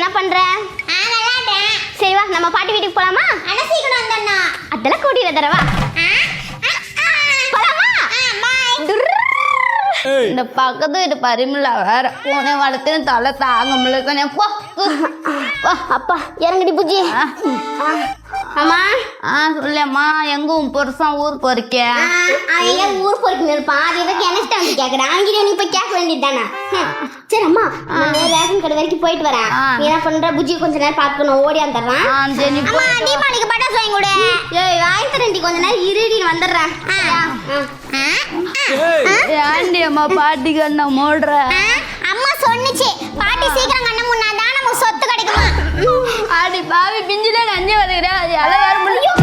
என்ன பண்ற? விளையாடுறேன். சரி வா நம்ம பாட்டி வீட்டுக்கு போலாமா? சீக்கிரம் வந்துடணும். அதெல்லாம் கூட்டிட்டு தரவா? போலாமா? இந்த பக்கத்து வீட்டு பரிமளா வேற பூனை வளர்த்து தலை தாங்க முடியல. அப்பா இறங்கடி பூஜி. அம்மா சொல்லியம்மா எங்க உன் பெருசான் ஊர் போறிக்கேன்? அவன் ஊர் போயிட்டு இருப்பான். அது எதுக்கு எனக்கு வந்து கேட்கறேன்? அங்கே நீ போய் கேட்க வேண்டியதுதானே. சரி அம்மா ரேஷன் கடை வரைக்கும் போயிட்டு வரேன். நீ என்ன பண்ற? பூஜி கொஞ்ச நேரம் பார்த்துக்கணும். ஓடி வந்துடுறான். தீபாவளிக்கு பட்டாசு வாங்கி கொடு. ஏய் வாங்கி தரேன்டி, கொஞ்ச நேரம் இருடி வந்துடுறேன். ஏண்டி அம்மா பாட்டிக்கு என்ன மூடுற? அம்மா சொன்னிச்சு பாட்டி சீக்கிரம் கண்ண முன்னாதான் நமக்கு சொத்து கிடைக்குமா. ஆடி பாவி பிஞ்சில நஞ்சு வருகிறேன். அது எல்லாம் வேற முடியும்.